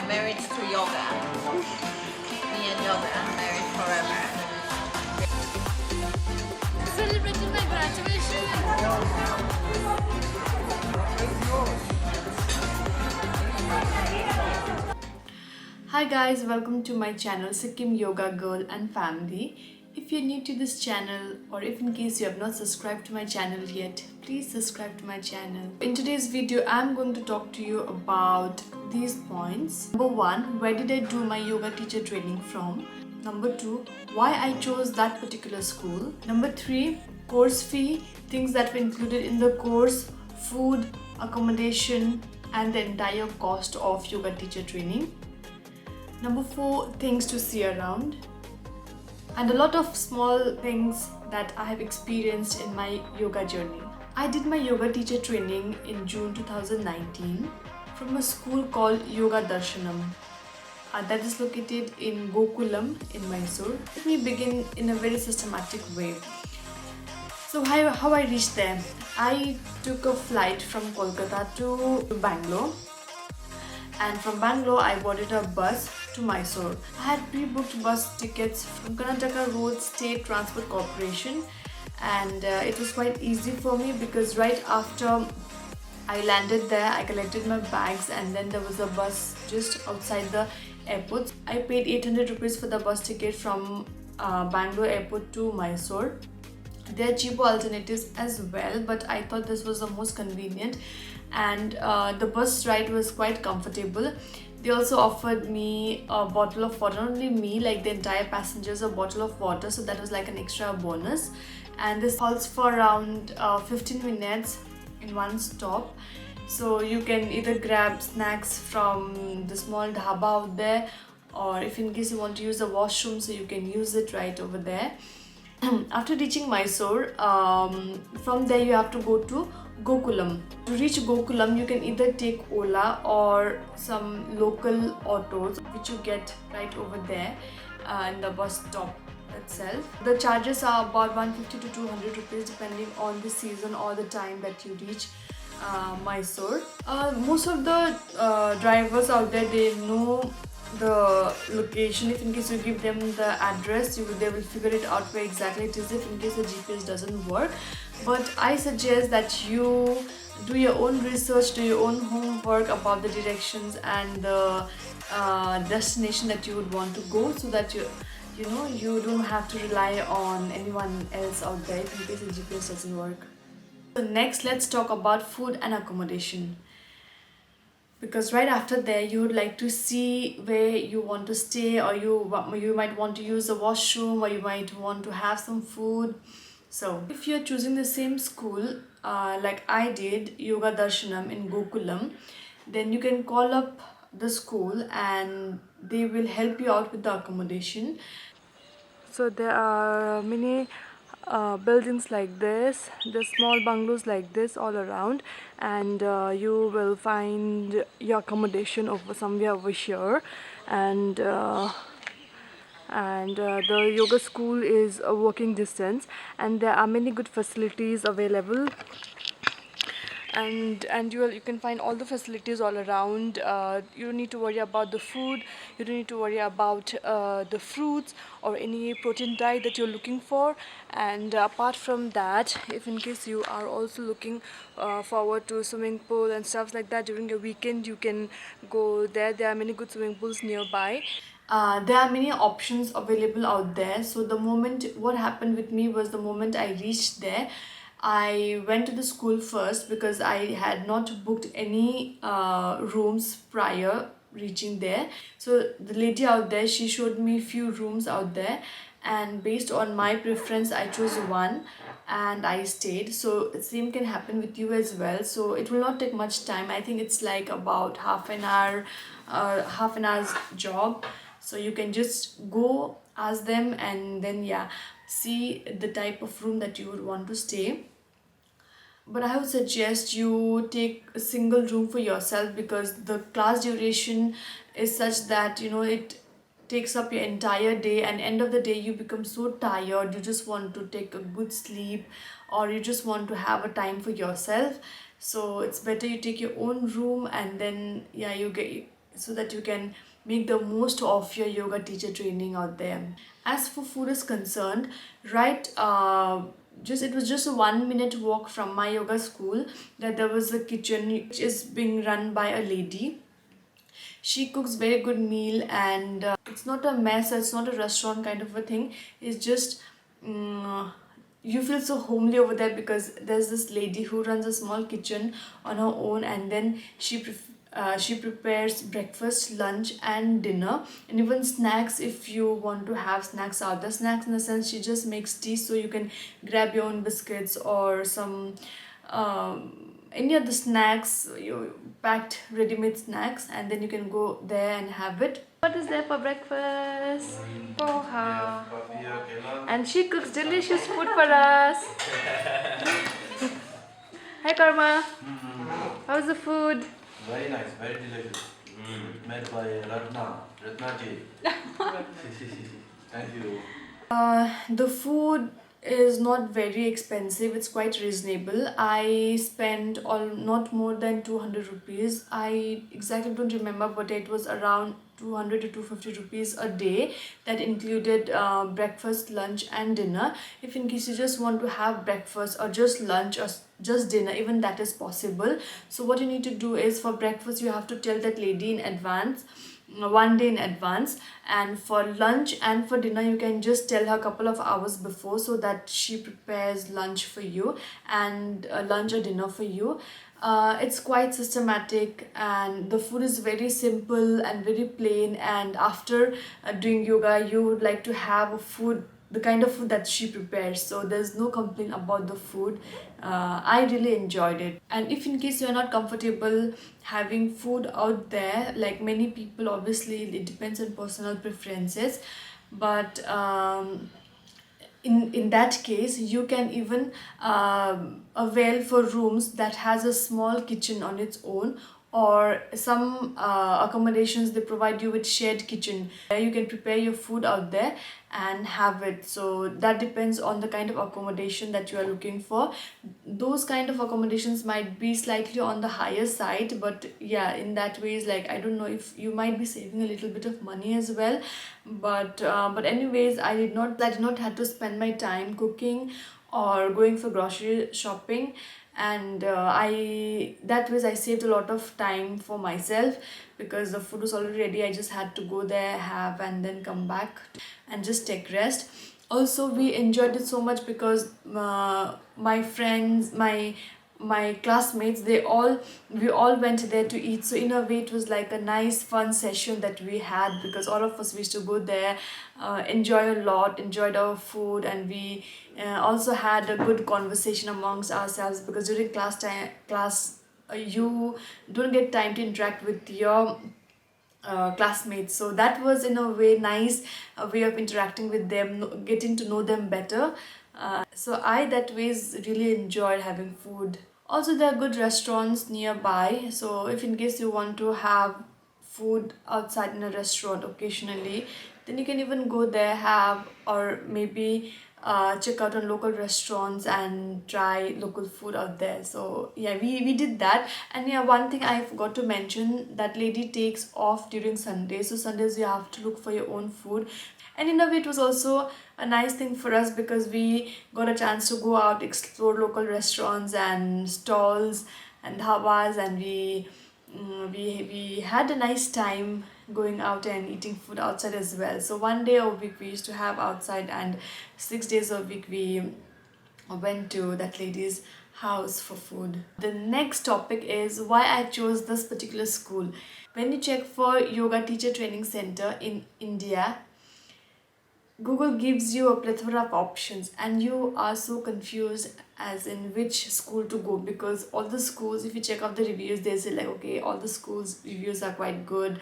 married to yoga. Me and yoga are married forever. Celebrating my graduation. Hi guys, welcome to my channel Sikkim Yoga Girl and Family. If you're new to this channel or if in case you have not subscribed to my channel yet, please subscribe to my channel. In today's video, I'm going to talk to you about these points. Number 1, where did I do my yoga teacher training from? Number 2, why I chose that particular school. Number 3, course fee, things that were included in the course, food, accommodation, and the entire cost of yoga teacher training. Number 4, things to see around, and a lot of small things that I have experienced in my yoga journey. I did my yoga teacher training in June 2019 from a school called YOGADARSHANAM that is located in Gokulam in Mysore. Let me begin in a very systematic way. So how I reached there? I took a flight from Kolkata to Bangalore. And from Bangalore, I boarded a bus to Mysore. I had pre-booked bus tickets from Karnataka Road State Transport Corporation, and it was quite easy for me because right after I landed there, I collected my bags, and then there was a bus just outside the airport. I paid 800 rupees for the bus ticket from Bangalore airport to Mysore. There are cheaper alternatives as well, but I thought this was the most convenient, and the bus ride was quite comfortable. They also offered me a bottle of water, not only me, like the entire passengers, a bottle of water, so that was like an extra bonus. And this halts for around 15 minutes in one stop, so you can either grab snacks from the small dhaba out there, or if in case you want to use the washroom, so you can use it right over there. After reaching Mysore, from there you have to go to Gokulam. To reach Gokulam, you can either take Ola or some local autos, which you get right over there in the bus stop itself. The charges are about 150 to 200 rupees depending on the season or the time that you reach Mysore. Most of the drivers out there, they know the location. If in case you give them the address, they will figure it out where exactly it is if in case the GPS doesn't work. But I suggest that you do your own research, do your own homework about the directions and the destination that you would want to go, so that you know you don't have to rely on anyone else out there if in case the GPS doesn't work. So next, let's talk about food and accommodation, because right after there you would like to see where you want to stay, or you might want to use the washroom, or you might want to have some food. So if you're choosing the same school like I did, YOGADARSHANAM in Gokulam, then you can call up the school and they will help you out with the accommodation. So there are many buildings like this, the small bungalows like this all around, and you will find your accommodation over somewhere over here, and the yoga school is a walking distance, and there are many good facilities available, and you can find all the facilities all around. You don't need to worry about the food, you don't need to worry about the fruits or any protein diet that you're looking for. And apart from that, if in case you are also looking forward to swimming pool and stuff like that during a weekend, you can go there. There are many good swimming pools nearby. There are many options available out there. So what happened with me was, the moment I reached there, I went to the school first because I had not booked any rooms prior reaching there. So the lady out there, she showed me few rooms out there, and based on my preference I chose one and I stayed. So the same can happen with you as well. So it will not take much time. I think it's like about half an hour's job. So you can just go ask them, and then see the type of room that you would want to stay. But I would suggest you take a single room for yourself, because the class duration is such that it takes up your entire day, and end of the day you become so tired, you just want to take a good sleep, or you just want to have a time for yourself. So it's better you take your own room, and then you get so that you can make the most of your yoga teacher training out there. As for food is concerned, right, just it was just a 1 minute walk from my yoga school that there was a kitchen which is being run by a lady. She cooks very good meal, and it's not a mess, it's not a restaurant kind of a thing. It's just you feel so homely over there because there's this lady who runs a small kitchen on her own, and then she prepares breakfast, lunch and dinner, and even snacks if you want to have snacks out there. Snacks in the sense she just makes tea, so you can grab your own biscuits or some any of the snacks, you packed ready-made snacks, and then you can go there and have it. What is there for breakfast? Poha. And she cooks delicious food for us. Hi Karma. How's the food? Very nice, very delicious. Made by Ratna ji. Thank you. The food is not very expensive, it's quite reasonable. I spent all not more than 200 rupees. I exactly don't remember, but it was around 200 to 250 rupees a day. That included breakfast, lunch and dinner. If in case you just want to have breakfast or just lunch or just dinner, even that is possible. So what you need to do is, for breakfast you have to tell that lady in advance, 1 day in advance, and for lunch and for dinner you can just tell her a couple of hours before, so that she prepares lunch for you and lunch or dinner for you. It's quite systematic, and the food is very simple and very plain, and after doing yoga you would like to have a food, the kind of food that she prepares, so there's no complaint about the food. I really enjoyed it. And if in case you're not comfortable having food out there, like many people, obviously it depends on personal preferences, but in that case you can even avail for rooms that has a small kitchen on its own, or some accommodations they provide you with shared kitchen where you can prepare your food out there and have it. So that depends on the kind of accommodation that you are looking for. Those kind of accommodations might be slightly on the higher side, but yeah, in that ways, like, I don't know, if you might be saving a little bit of money as well. But anyways, I did not have to spend my time cooking or going for grocery shopping, and I that ways I saved a lot of time for myself, because the food was already ready. I just had to go there, have, and then come back and just take rest. Also, we enjoyed it so much because my friends, my classmates, we all went there to eat. So in a way it was like a nice fun session that we had, because all of us used to go there, enjoy a lot, enjoyed our food, and we also had a good conversation amongst ourselves, because during class you don't get time to interact with your classmates. So that was in a way nice, a way of interacting with them, getting to know them better. So I that ways really enjoyed having food. Also, there are good restaurants nearby, so if in case you want to have food outside in a restaurant occasionally, then you can even go there, have, or maybe check out on local restaurants and try local food out there. So yeah, we did that. And yeah, one thing I forgot to mention, that lady takes off during Sundays, so Sundays you have to look for your own food. And in a way it was also a nice thing for us, because we got a chance to go out, explore local restaurants and stalls and dhabas, and we had a nice time going out and eating food outside as well. So 1 day a week we used to have outside, and 6 days a week we went to that lady's house for food. The next topic is why I chose this particular school. When you check for yoga teacher training center in India, Google gives you a plethora of options, and you are so confused as in which school to go, because all the schools, if you check out the reviews, they say like, okay, all the schools reviews are quite good,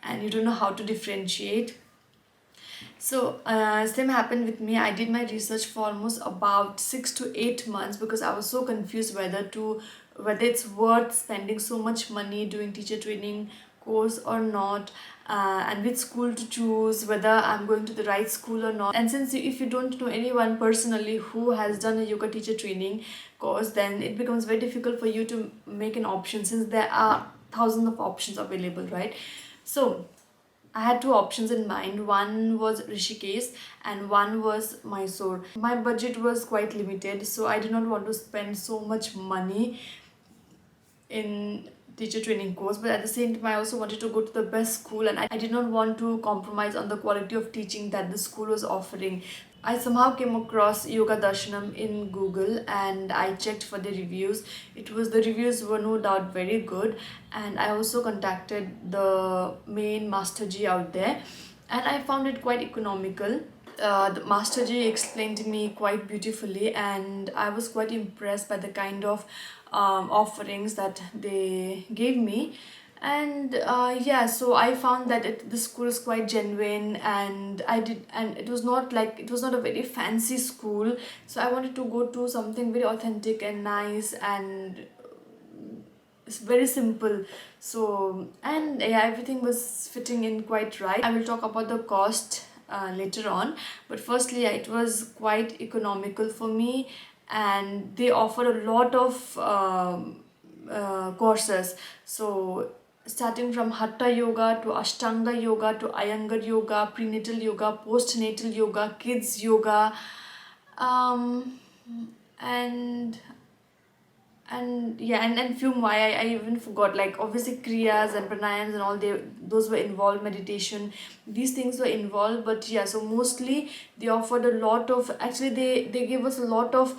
and you don't know how to differentiate. So same happened with me. I did my research for almost about 6 to 8 months, because I was so confused whether it's worth spending so much money doing teacher training course or not, and which school to choose, whether I'm going to the right school or not. And since if you don't know anyone personally who has done a yoga teacher training course, then it becomes very difficult for you to make an option, since there are thousands of options available, right? So I had two options in mind. One was Rishikesh and one was Mysore. My budget was quite limited, so I did not want to spend so much money in teacher training course, but at the same time I also wanted to go to the best school, and I did not want to compromise on the quality of teaching that the school was offering. I somehow came across Yoga Darshanam in Google and I checked for the reviews. The reviews were no doubt very good, and I also contacted the main Master Ji out there and I found it quite economical. The Master Ji explained to me quite beautifully, and I was quite impressed by the kind of offerings that they gave me. And yeah, so I found that the school is quite genuine, and it was not a very fancy school. So I wanted to go to something very authentic and nice, and it's very simple. So, and yeah, everything was fitting in quite right. I will talk about the cost later on, but firstly, yeah, it was quite economical for me, and they offer a lot of courses. So starting from Hatha Yoga to Ashtanga Yoga to Iyengar Yoga, prenatal yoga, postnatal yoga, kids yoga, um, and yeah, and few more. I even forgot, like obviously kriyas and pranayams and all, those were involved. Meditation, these things were involved, but yeah, so mostly they offered a lot of, actually they gave us a lot of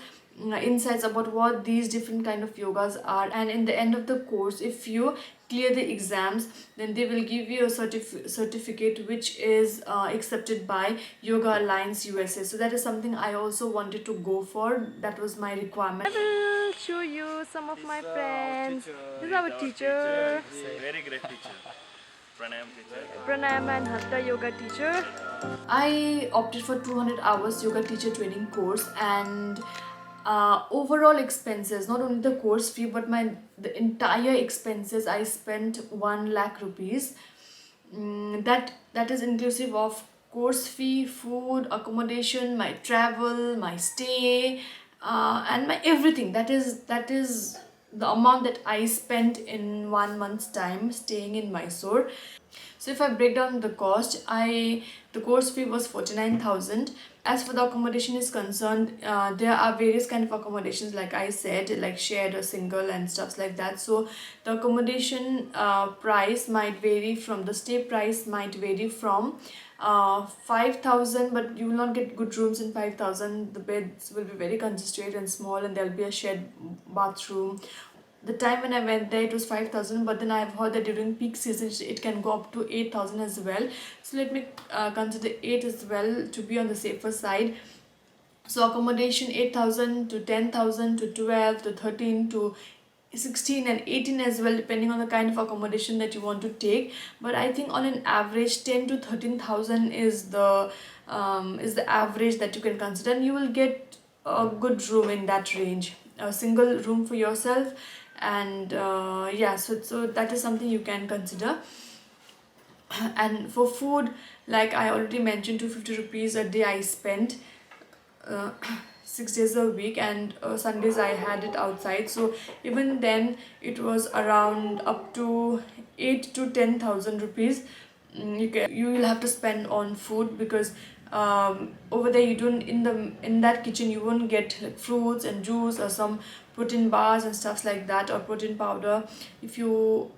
insights about what these different kind of yogas are. And in the end of the course, if you clear the exams, then they will give you a certificate which is accepted by Yoga Alliance USA. So that is something I also wanted to go for. That was my requirement. I will show you some of my friends. This is our teacher. He's a very great teacher. Pranayam teacher. Pranayam and Hatha yoga teacher. I opted for 200 hours yoga teacher training course, and overall expenses, not only the course fee but the entire expenses, I spent 1 lakh rupees. That is inclusive of course fee, food, accommodation, my travel, my stay, and my everything. That is the amount that I spent in 1 month's time staying in Mysore. So if I break down the cost, the course fee was 49,000. As for the accommodation is concerned, there are various kind of accommodations, like I said, like shared or single and stuff like that. So the accommodation price might vary from, the stay price might vary from 5,000, but you will not get good rooms in 5,000. The beds will be very congested and small, and there will be a shared bathroom. The time when I went there, it was 5,000, but then I have heard that during peak season it can go up to 8,000 as well. So let me consider 8 as well to be on the safer side. So accommodation 8,000 to 10,000 to 12 to 13 to 16 and 18 as well, depending on the kind of accommodation that you want to take. But I think on an average 10 to 13,000 is the average that you can consider, and you will get a good room in that range, a single room for yourself. And yeah, so that is something you can consider. And for food, like I already mentioned, 250 rupees a day I spent, uh, 6 days a week, and Sundays I had it outside. So even then it was around up to 8 to 10,000 rupees. You will have to spend on food, because over there you don't, in that kitchen you won't get like fruits and juice or some protein bars and stuff like that, or protein powder if you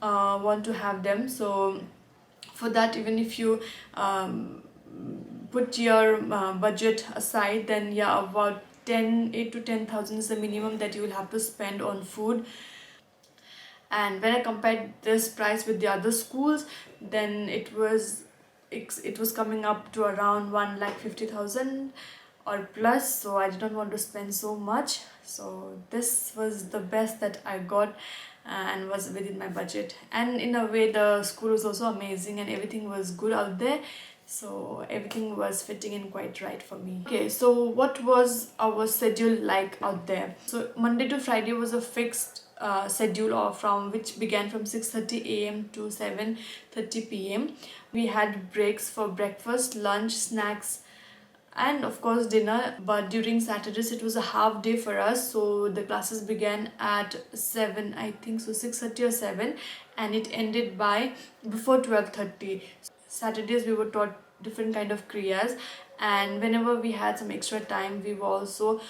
want to have them. So for that, even if you put your budget aside, then yeah, about 8 to 10,000 is the minimum that you will have to spend on food. And when I compared this price with the other schools, then it was coming up to around 1,50,000 or plus. So I did not want to spend so much, so this was the best that I got and was within my budget. And in a way, the school was also amazing and everything was good out there, so everything was fitting in quite right for me. Okay, so what was our schedule like out there? So Monday to Friday was a fixed schedule, or from which began from 6:30 a.m. to 7:30 p.m. We had breaks for breakfast, lunch, snacks, and of course dinner. But during Saturdays it was a half day for us, so the classes began at 7, I think, so 6:30 or 7, and it ended by before 12:30. Saturdays we were taught different kind of kriyas, and whenever we had some extra time we were also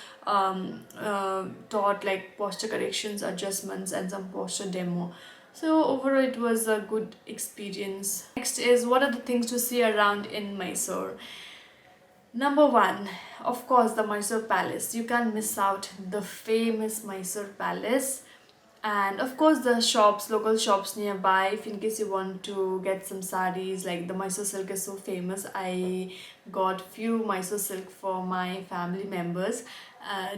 taught like posture corrections, adjustments, and some posture demo. So overall it was a good experience. Next is, what are the things to see around in Mysore? Number one, of course, the Mysore Palace. You can't miss out the famous Mysore Palace. And of course the shops, local shops nearby, if in case you want to get some sarees, like the Mysore silk is so famous. I got few Mysore silk for my family members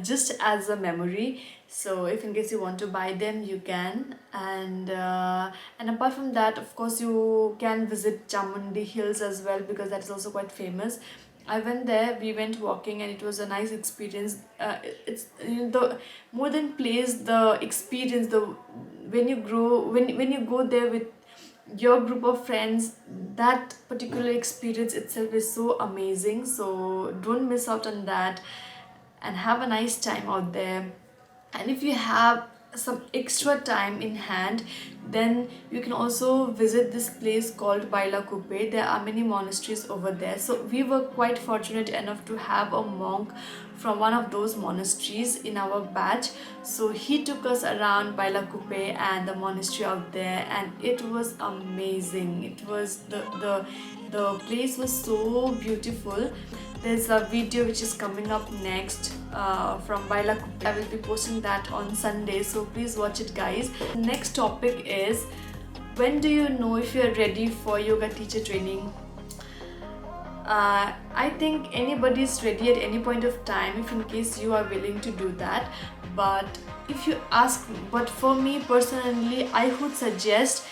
just as a memory. So if in case you want to buy them, you can. And apart from that, of course, you can visit Chamundi Hills as well, because that is also quite famous. I went there, we went walking, and it was a nice experience. It's, you know, the more than place, the experience, the when you grow, when you go there with your group of friends, that particular experience itself is so amazing. So don't miss out on that, and have a nice time out there. And if you have some extra time in hand, then you can also visit this place called Baila Kupe. There are many monasteries over there, so we were quite fortunate enough to have a monk from one of those monasteries in our batch. So he took us around Baila Kupe and the monastery out there, and it was amazing. It was the place was so beautiful. There's a video which is coming up next from Baila Kupe. I will be posting that on Sunday, so please watch it, guys. Next topic is, when do you know if you are ready for yoga teacher training? I think anybody is ready at any point of time, if in case you are willing to do that. But if you ask, but for me personally, I would suggest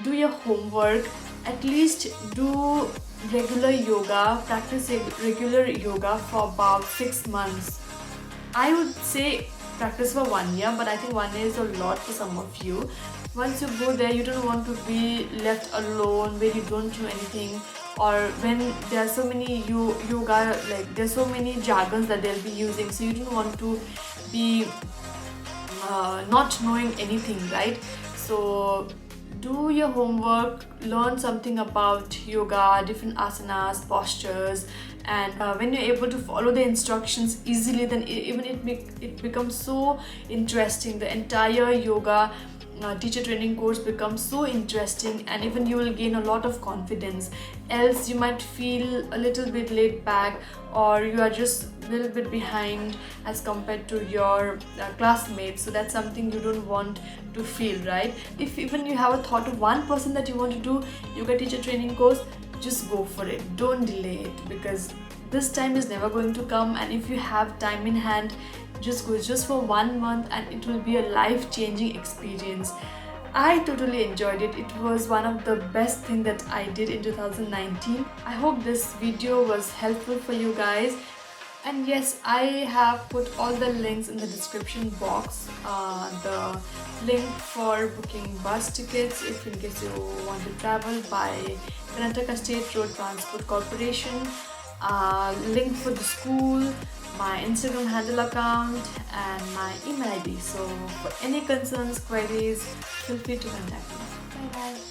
do your homework, at least do regular yoga, practice regular yoga for about 6 months. I would say practice for 1 year, but I think 1 year is a lot for some of you. Once you go there, you don't want to be left alone where you don't know anything, or when there are so many yoga, like there's so many jargons that they'll be using, so you don't want to be not knowing anything, right? So do your homework, learn something about yoga, different asanas, postures, and when you're able to follow the instructions easily, then it becomes so interesting. The entire yoga teacher training course becomes so interesting, and even you will gain a lot of confidence. Else you might feel a little bit laid back, or you are just a little bit behind as compared to your classmates. So that's something you don't want to feel, right? If even you have a thought of 1% that you want to do yoga teacher training course, just go for it. Don't delay it, because this time is never going to come. And if you have time in hand, just go just for 1 month, and it will be a life-changing experience. I totally enjoyed it. It was one of the best things that I did in 2019. I hope this video was helpful for you guys. And yes, I have put all the links in the description box. The link for booking bus tickets if in case you want to travel by Karnataka State Road Transport Corporation, link for the school, my Instagram handle account, and my email ID. So for any concerns, queries, feel free to contact me. Bye bye.